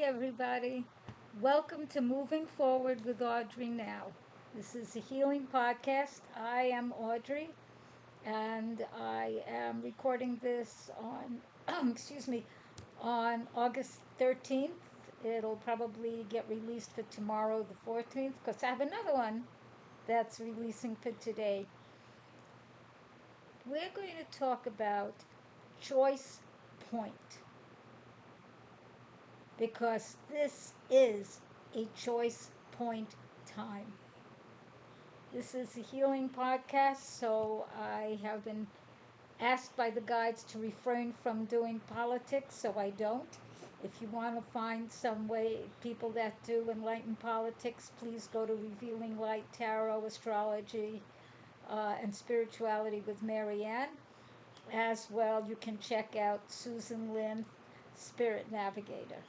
everybody. Welcome to Moving Forward with Audrey Now. This is a healing podcast. I am Audrey, and I am recording this on, excuse me, on August 13th. It'll probably get released for tomorrow, the 14th, because I have another one that's releasing for today. We're going to talk about choice point, because this is a choice point time. This is a healing podcast, so I have been asked by the guides to refrain from doing politics, so I don't. If you want to find some way, people that do enlightened politics, please go to Revealing Light Tarot, Astrology, and Spirituality with Maryann. As well, you can check out Susan Lynn, Spirit Navigator.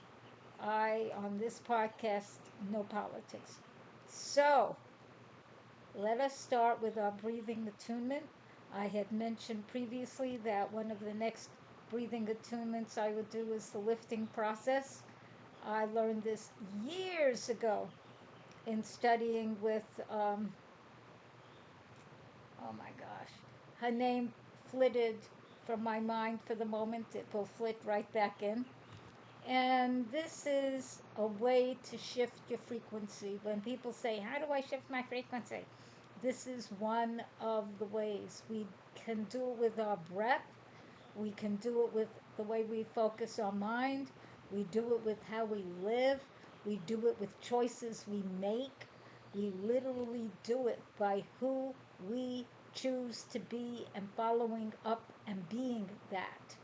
On this podcast, no politics. So, let us start with our breathing attunement. I had mentioned previously that one of the next breathing attunements I would do is the lifting process. I learned this years ago in studying with, oh my gosh, her name flitted from my mind for the moment. It will flit right back in. And this is a way to shift your frequency. When people say, how do I shift my frequency? This is one of the ways. We can do it with our breath. We can do it with the way we focus our mind. We do it with how we live. We do it with choices we make. We literally do it by who we choose to be and following up and being that.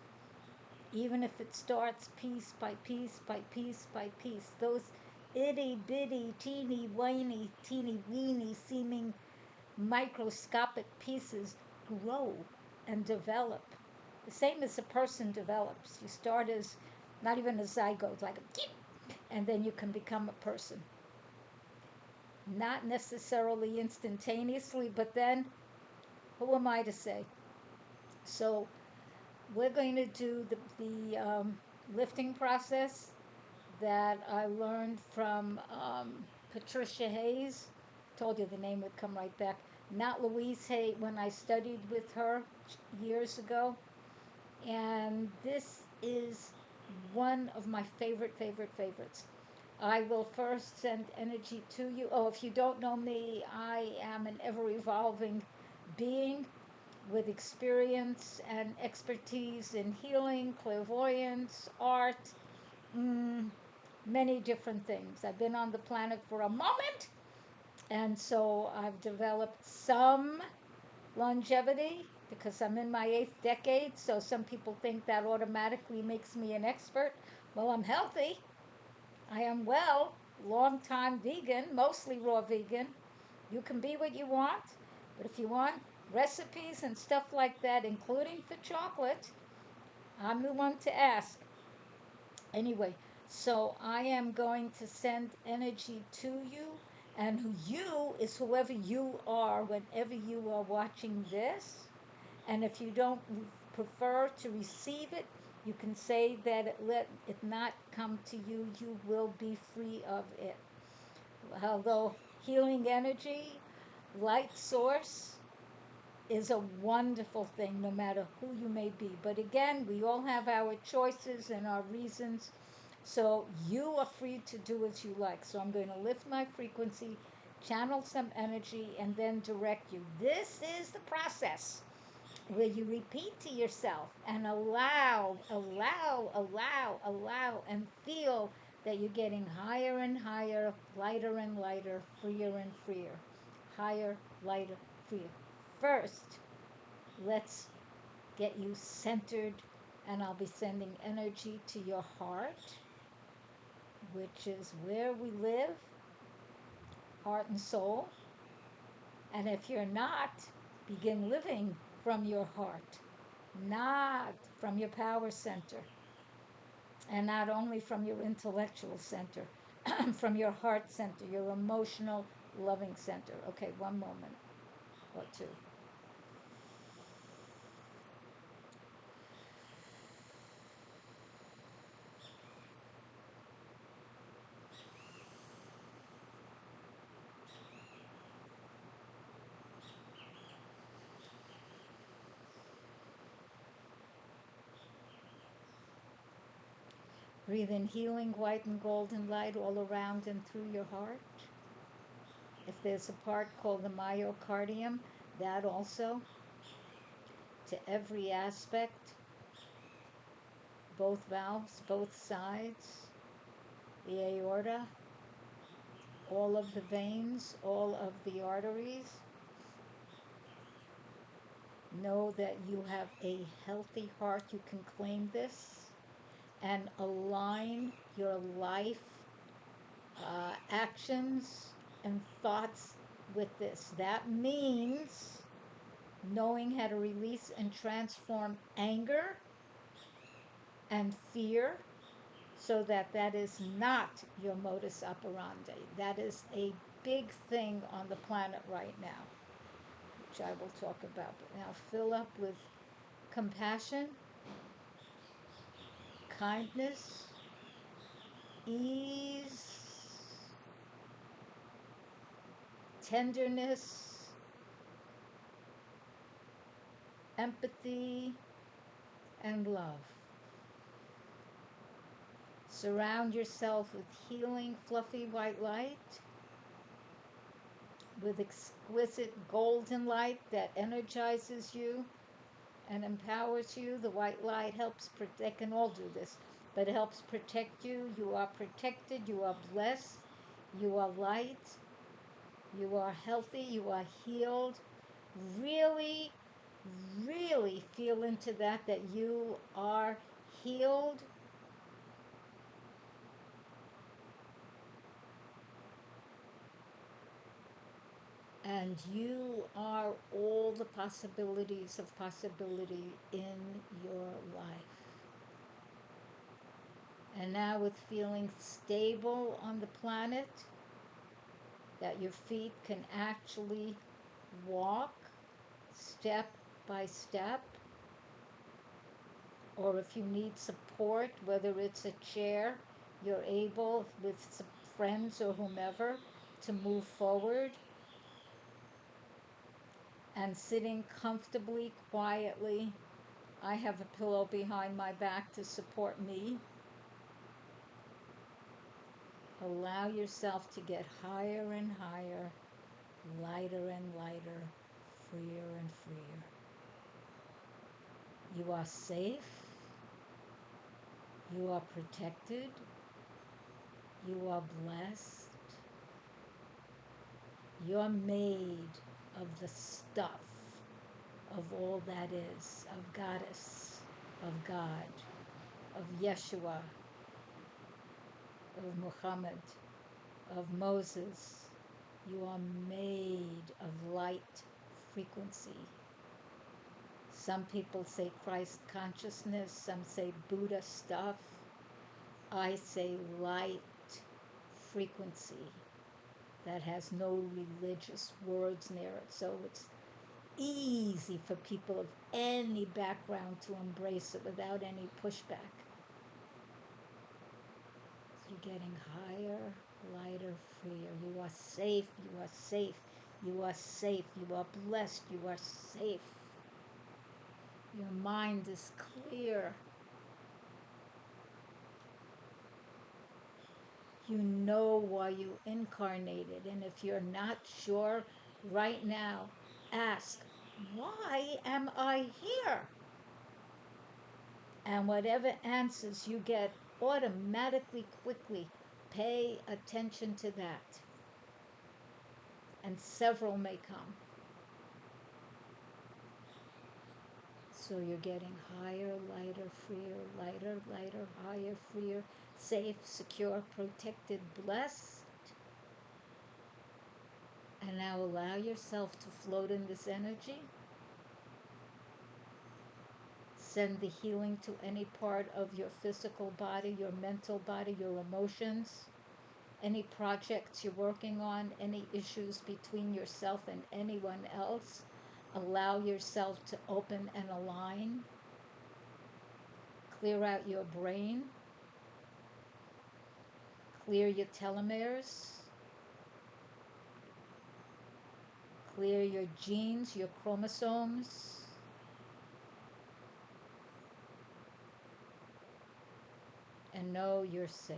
Even if it starts piece by piece by piece by piece, those itty bitty, teeny whiny, teeny weeny seeming microscopic pieces grow and develop. The same as a person develops. You start as not even a zygote, like a tip, and then you can become a person. Not necessarily instantaneously, but then who am I to say? So we're going to do the lifting process that I learned from Patricia Hayes. Told you the name would come right back. Not Louise Hay, when I studied with her years ago. And this is one of my favorites. I will first send energy to you. Oh, if you don't know me, I am an ever-evolving being with experience and expertise in healing, clairvoyance, art, many different things. I've been on the planet for a moment, and so I've developed some longevity because I'm in my 8th decade, so some people think that automatically makes me an expert. Well, I'm healthy. I am well, long-time vegan, mostly raw vegan. You can be what you want, but if you want recipes and stuff like that, including for chocolate, I'm the one to ask. Anyway, so I am going to send energy to you, and you is whoever you are whenever you are watching this. And if you don't prefer to receive it, you can say that let it not come to you. You will be free of it. Although healing energy, light source, is a wonderful thing no matter who you may be. But again, we all have our choices and our reasons. So you are free to do as you like. So I'm going to lift my frequency, channel some energy, and then direct you. This is the process where you repeat to yourself and allow, and feel that you're getting higher and higher, lighter and lighter, freer and freer. Higher, lighter, freer. First, let's get you centered, and I'll be sending energy to your heart, which is where we live, heart and soul. And if you're not, begin living from your heart, not from your power center, and not only from your intellectual center, from your heart center, your emotional, loving center. Okay, one moment or two. Breathe in healing white and golden light all around and through your heart. If there's a part called the myocardium, that also to every aspect, both valves, both sides, the aorta, all of the veins, all of the arteries. Know that you have a healthy heart. You can claim this and align your life actions and thoughts with this. That means knowing how to release and transform anger and fear so that that is not your modus operandi. That is a big thing on the planet right now, which I will talk about. But now fill up with compassion, kindness, ease, tenderness, empathy, and love. Surround yourself with healing, fluffy white light, with exquisite golden light that energizes you and empowers you. The white light helps protect, they can all do this, but it helps protect you. You are protected, you are blessed, you are light, you are healthy, you are healed. Really, really feel into that you are healed. And you are all the possibilities of possibility in your life. And now with feeling stable on the planet, that your feet can actually walk step by step, or if you need support, whether it's a chair, you're able with some friends or whomever to move forward. And sitting comfortably, quietly. I have a pillow behind my back to support me. Allow yourself to get higher and higher, lighter and lighter, freer and freer. You are safe. You are protected. You are blessed. You're made of the stuff of all that is, of Goddess, of God, of Yeshua, of Muhammad, of Moses. You are made of light frequency. Some people say Christ consciousness, some say Buddha stuff. I say light frequency that has no religious words near it. So it's easy for people of any background to embrace it without any pushback. So you're getting higher, lighter, freer. You are safe, you are safe, you are safe, you are blessed, you are safe. Your mind is clear. You know why you incarnated, and if you're not sure right now, ask, why am I here? And whatever answers you get automatically, quickly, pay attention to that. And several may come. So you're getting higher, lighter, freer, lighter, lighter, higher, freer, safe, secure, protected, blessed. And now allow yourself to float in this energy. Send the healing to any part of your physical body, your mental body, your emotions, any projects you're working on, any issues between yourself and anyone else. Allow yourself to open and align. Clear out your brain. Clear your telomeres. Clear your genes, your chromosomes. and know you're safe.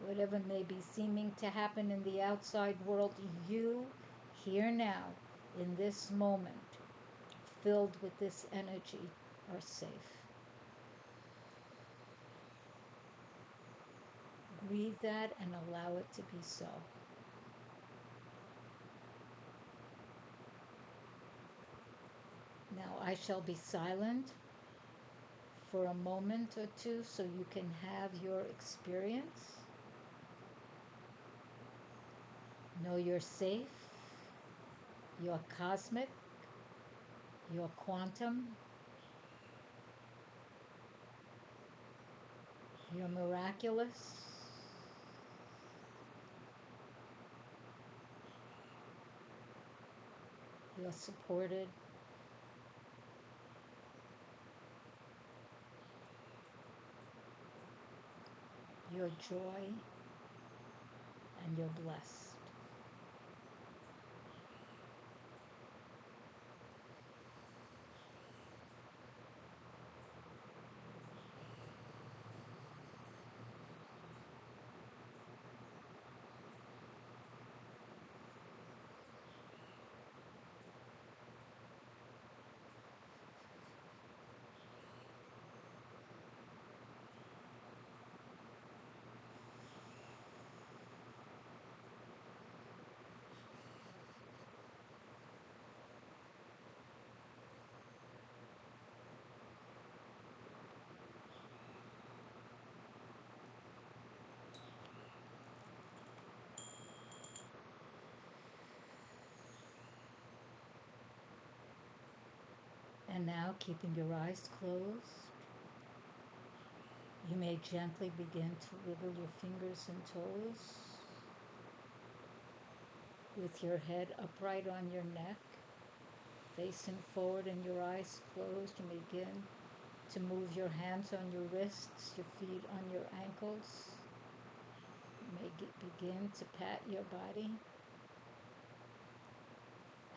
Whatever may be seeming to happen in the outside world, you, here now, in this moment, filled with this energy, are safe. Breathe that and allow it to be so. Now I shall be silent for a moment or two so you can have your experience. Know you're safe, you're cosmic, you're quantum, you're miraculous, you're supported, your joy, and you're blessed. And now, keeping your eyes closed, you may gently begin to wiggle your fingers and toes with your head upright on your neck, facing forward and your eyes closed. You may begin to move your hands on your wrists, your feet on your ankles. You may begin to pat your body.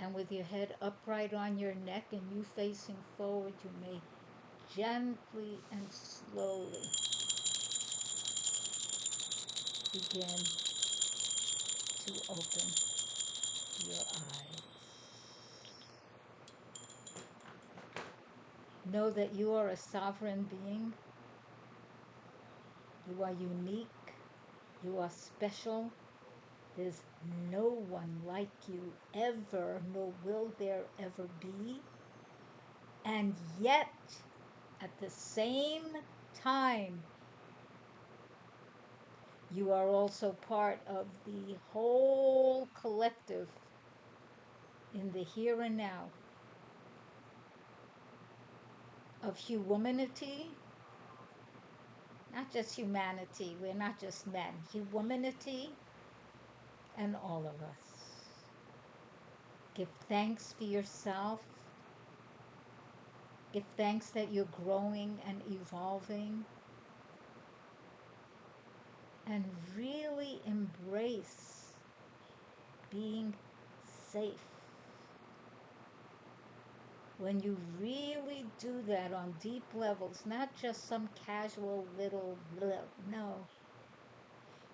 And with your head upright on your neck and you facing forward, you may gently and slowly begin to open your eyes. Know that you are a sovereign being. You are unique. You are special. There's no one like you ever, nor will there ever be. And yet, at the same time, you are also part of the whole collective in the here and now of humanity, not just humanity, we're not just men, humanity and all of us. Give thanks for yourself. Give thanks that you're growing and evolving. And really embrace being safe. When you really do that on deep levels, not just some casual little blah, no.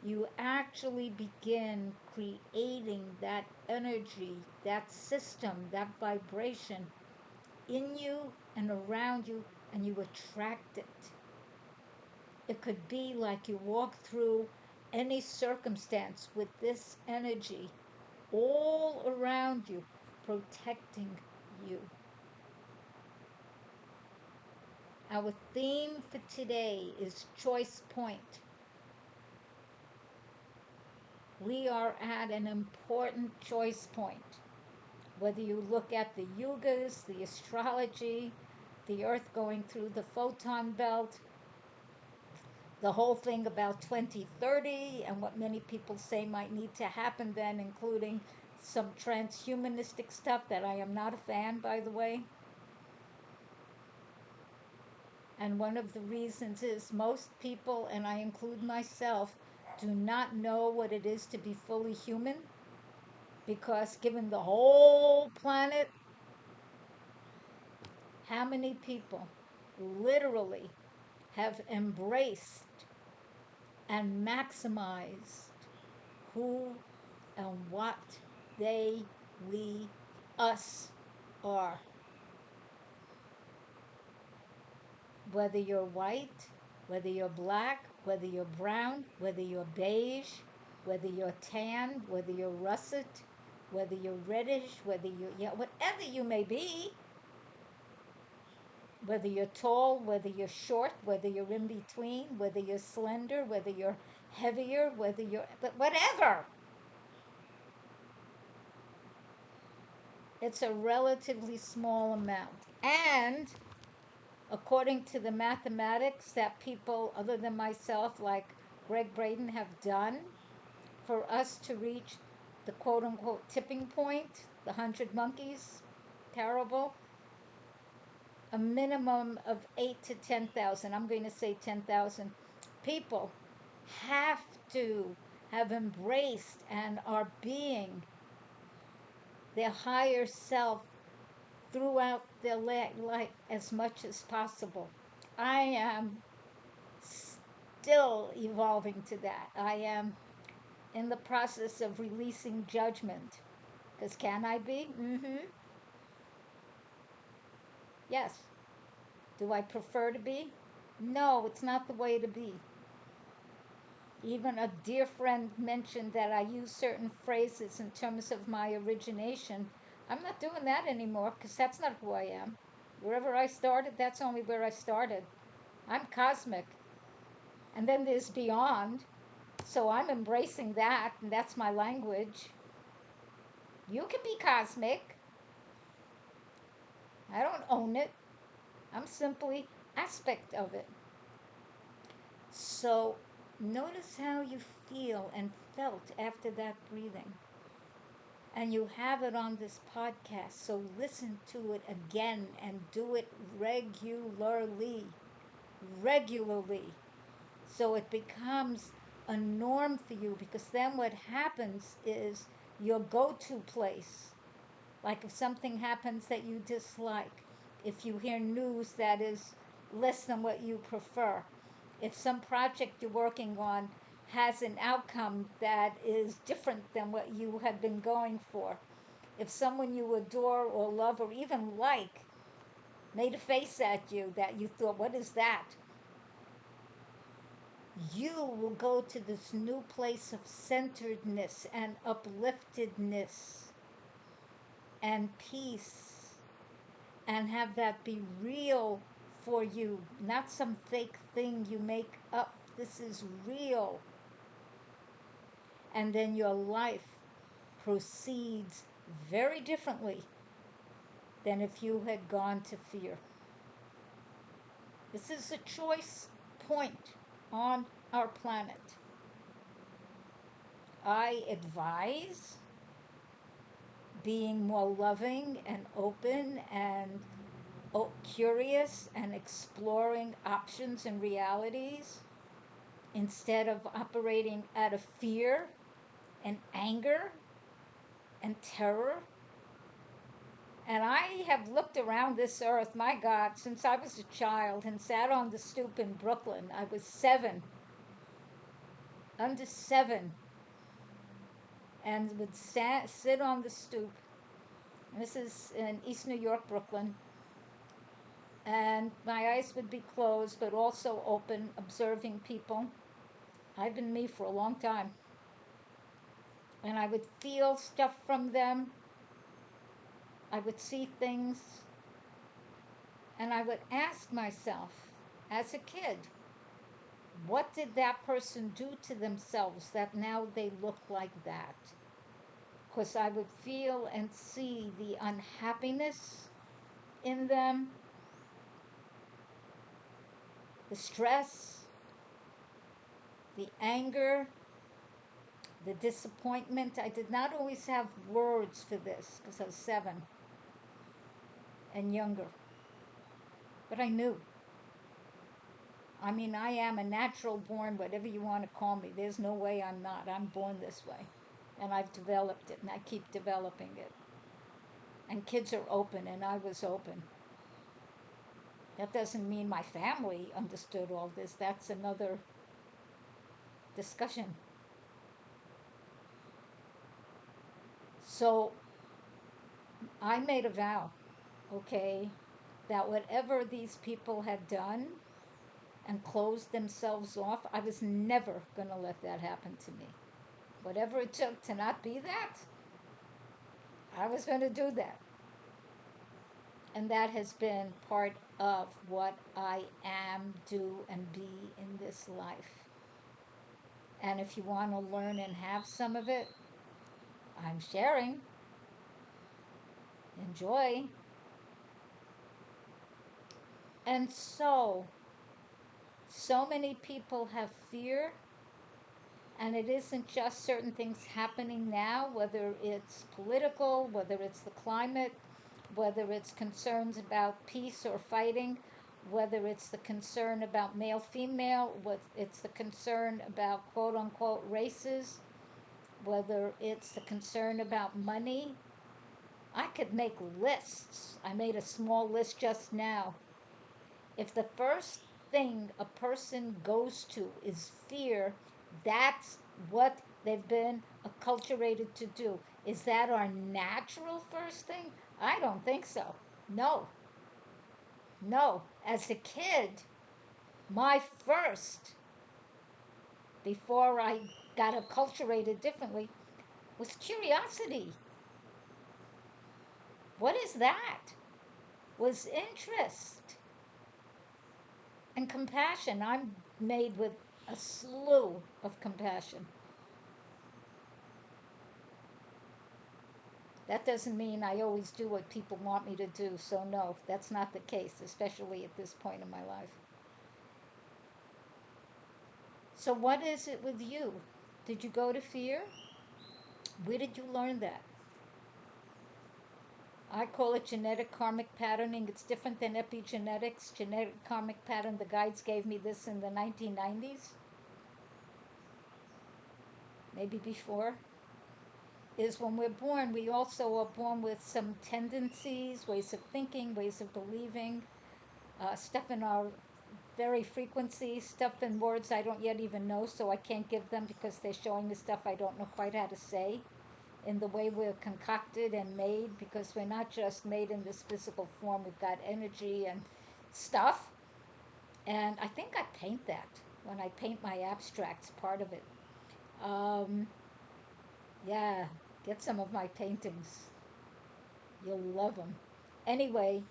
You actually begin creating that energy, that system, that vibration in you and around you, and you attract it. It could be like you walk through any circumstance with this energy all around you, protecting you. Our theme for today is choice point. We are at an important choice point. Whether you look at the yugas, the astrology, the earth going through the photon belt, the whole thing about 2030 and what many people say might need to happen then, including some transhumanistic stuff that I am not a fan, by the way. And one of the reasons is most people, and I include myself, do not know what it is to be fully human, because given the whole planet, how many people literally have embraced and maximized who and what they, we, us are. Whether you're white, whether you're black, whether you're brown, whether you're beige, whether you're tan, whether you're russet, whether you're reddish, whether you're, yeah, whatever you may be, whether you're tall, whether you're short, whether you're in between, whether you're slender, whether you're heavier, whether you're, but whatever. It's a relatively small amount. And according to the mathematics that people other than myself, like Greg Braden, have done, for us to reach the quote unquote tipping point, the 100 monkeys parable, a minimum of 8 to 10,000, I'm going to say 10,000 people have to have embraced and are being their higher self throughout their life as much as possible. I am still evolving to that. I am in the process of releasing judgment. Because can I be? Mm-hmm. Yes. Do I prefer to be? No, it's not the way to be. Even a dear friend mentioned that I use certain phrases in terms of my origination. I'm not doing that anymore because that's not who I am. Wherever I started, that's only where I started. I'm cosmic. And then there's beyond. So I'm embracing that, and that's my language. You can be cosmic. I don't own it. I'm simply aspect of it. So notice how you feel and felt after that breathing. And you have it on this podcast, so listen to it again and do it regularly. Regularly. So it becomes a norm for you, because then what happens is your go-to place. Like if something happens that you dislike, if you hear news that is less than what you prefer, if some project you're working on has an outcome that is different than what you had been going for, if someone you adore or love or even like made a face at you that you thought, what is that? You will go to this new place of centeredness and upliftedness and peace, and have that be real for you, not some fake thing you make up. This is real. And then your life proceeds very differently than if you had gone to fear. This is a choice point on our planet. I advise being more loving and open and curious and exploring options and realities instead of operating out of fear and anger and terror. And I have looked around this earth, my God, since I was a child and sat on the stoop in Brooklyn. I was 7, under 7, and would sit on the stoop. And this is in East New York, Brooklyn. And my eyes would be closed, but also open, observing people. I've been me for a long time. And I would feel stuff from them. I would see things. And I would ask myself, as a kid, what did that person do to themselves that now they look like that? Because I would feel and see the unhappiness in them, the stress, the anger, the disappointment. I did not always have words for this because I was 7 and younger. But I knew. I mean, I am a natural born, whatever you want to call me. There's no way I'm not. I'm born this way. And I've developed it, and I keep developing it. And kids are open, and I was open. That doesn't mean my family understood all this. That's another discussion. So I made a vow, okay, that whatever these people had done and closed themselves off, I was never going to let that happen to me. Whatever it took to not be that, I was going to do that. And that has been part of what I am, do, and be in this life. And if you want to learn and have some of it, I'm sharing. Enjoy. And so many people have fear, and it isn't just certain things happening now, whether it's political, whether it's the climate, whether it's concerns about peace or fighting, whether it's the concern about male female, whether it's the concern about quote unquote races, whether it's the concern about money. I could make lists. I made a small list just now. If the first thing a person goes to is fear, that's what they've been acculturated to do. Is that our natural first thing? I don't think so. No. No. As a kid, my first, before I got acculturated differently, was curiosity. What is that? Was interest and compassion. I'm made with a slew of compassion. That doesn't mean I always do what people want me to do, so no, that's not the case, especially at this point in my life. So what is it with you? Did you go to fear? Where did you learn that? I call it genetic karmic patterning. It's different than epigenetics. Genetic karmic pattern, the guides gave me this in the 1990s, maybe before, is when we're born, we also are born with some tendencies, ways of thinking, ways of believing, stuff in our very frequency, stuff in words I don't yet even know, so I can't give them because they're showing me stuff I don't know quite how to say, in the way we're concocted and made, because we're not just made in this physical form, we've got energy and stuff. And I think I paint that when I paint my abstracts, part of it. Yeah, get some of my paintings. You'll love them. Anyway,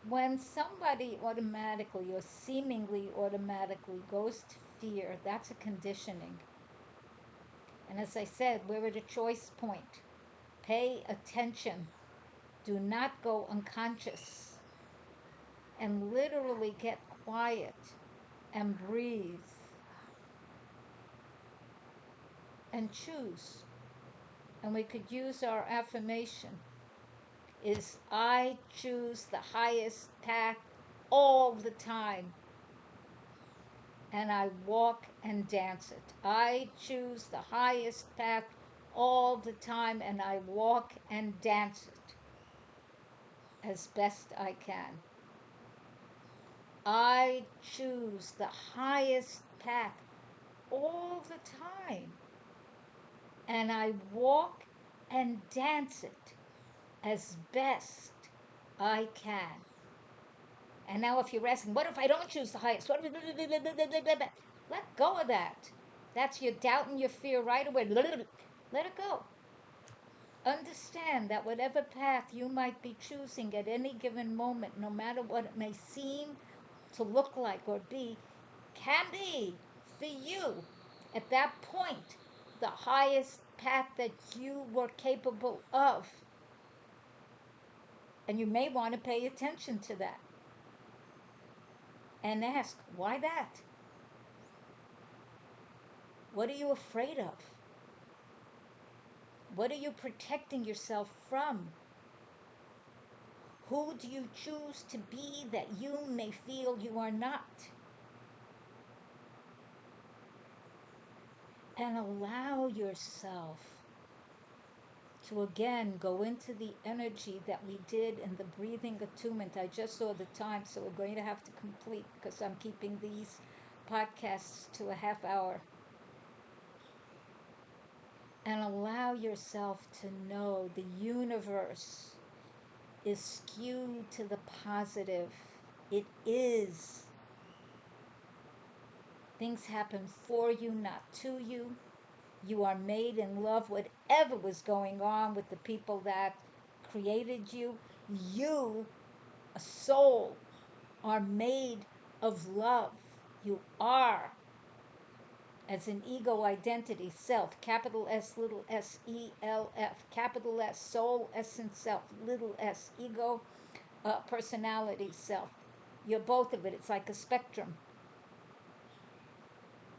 when somebody automatically or seemingly automatically goes to fear, that's a conditioning. And as I said, we're at a choice point. Pay attention. Do not go unconscious. And literally get quiet and breathe and choose. And we could use our affirmation is I choose the highest path all the time, and I walk and dance it. I choose the highest path all the time, and I walk and dance it as best I can. I choose the highest path all the time, and I walk and dance it as best I can. And now if you're asking, what if I don't choose the highest? Let go of that. That's your doubt and your fear right away. Let it go. Understand that whatever path you might be choosing at any given moment, no matter what it may seem to look like or be, can be for you at that point the highest path that you were capable of. And you may want to pay attention to that and ask, why that? What are you afraid of? What are you protecting yourself from? Who do you choose to be that you may feel you are not? And allow yourself to again go into the energy that we did in the breathing attunement. I just saw the time, so we're going to have to complete because I'm keeping these podcasts to a half hour. And allow yourself to know the universe is skewed to the positive. It is. Things happen for you, not to you. You are made in love. Whatever was going on with the people that created you, you, a soul, are made of love. You are. As an ego identity, self, capital S, little s, E-L-F, capital S, soul, essence, self, little s, ego, personality, self. You're both of it. It's like a spectrum.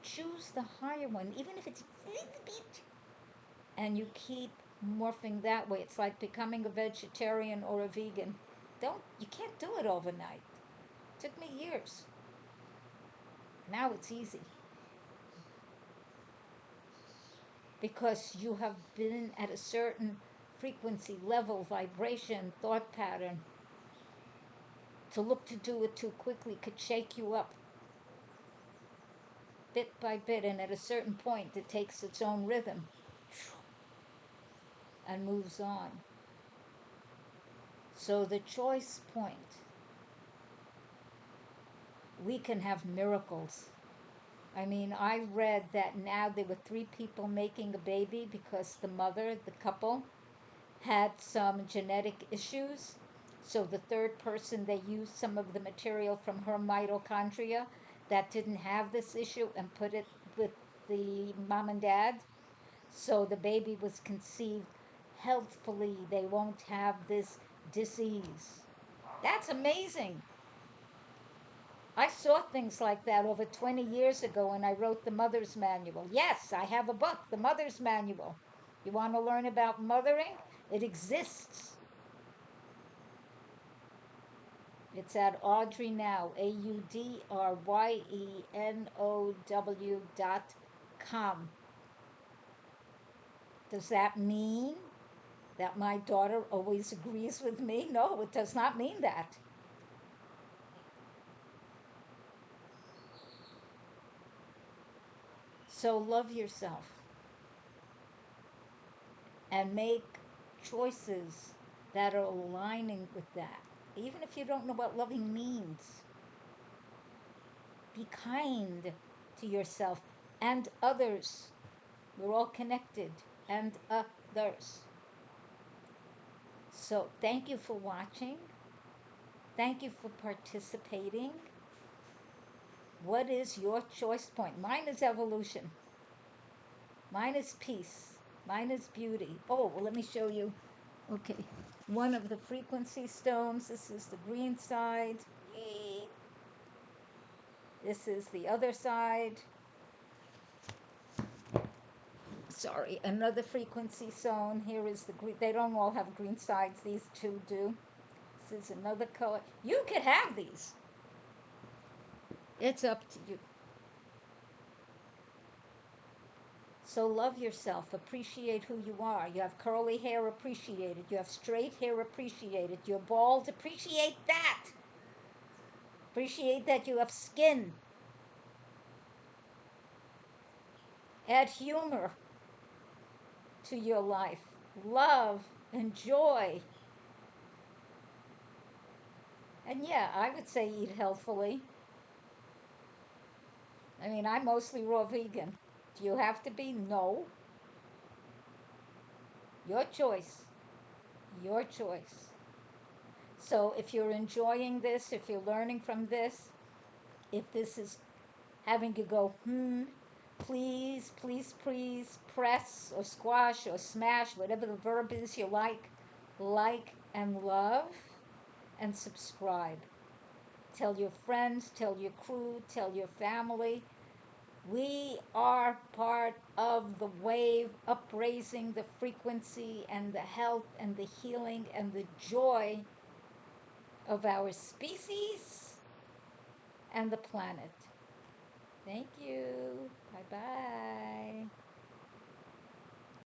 Choose the higher one, even if it's a little bit. And you keep morphing that way. It's like becoming a vegetarian or a vegan. You can't do it overnight. It took me years. Now it's easy. Because you have been at a certain frequency, level, vibration, thought pattern. To look to do it too quickly could shake you up bit by bit, and at a certain point it takes its own rhythm and moves on. So the choice point, we can have miracles. I mean, I read that now there were 3 people making a baby because the mother, the couple, had some genetic issues. So the third person, they used some of the material from her mitochondria that didn't have this issue and put it with the mom and dad. So the baby was conceived healthfully. They won't have this disease. That's amazing. I saw things like that over 20 years ago when I wrote the Mother's Manual. Yes, I have a book, the Mother's Manual. You want to learn about mothering? It exists. It's at Audrey now, AudryeNow.com. Does that mean that my daughter always agrees with me? No, it does not mean that. So love yourself and make choices that are aligning with that. Even if you don't know what loving means, be kind to yourself and others. We're all connected, and others. So thank you for watching. Thank you for participating. What is your choice point? Mine is evolution. Mine is peace. Mine is beauty. Oh, well, let me show you. Okay, one of the frequency stones. This is the green side. This is the other side. Sorry, another frequency stone. Here is the green. They don't all have green sides. These 2 do. This is another color. You could have these. It's up to you. So love yourself. Appreciate who you are. You have curly hair, appreciate it. You have straight hair, appreciate it. You're bald, appreciate that. Appreciate that you have skin. Add humor to your life. Love and joy. And yeah, I would say eat healthfully. I mean, I'm mostly raw vegan. Do you have to be? No. Your choice. Your choice. So if you're enjoying this, if you're learning from this, if this is having you go, please, please, please press or squash or smash, whatever the verb is you like and love and subscribe. Tell your friends, tell your crew, tell your family. We are part of the wave upraising the frequency and the health and the healing and the joy of our species and the planet. Thank you. Bye-bye.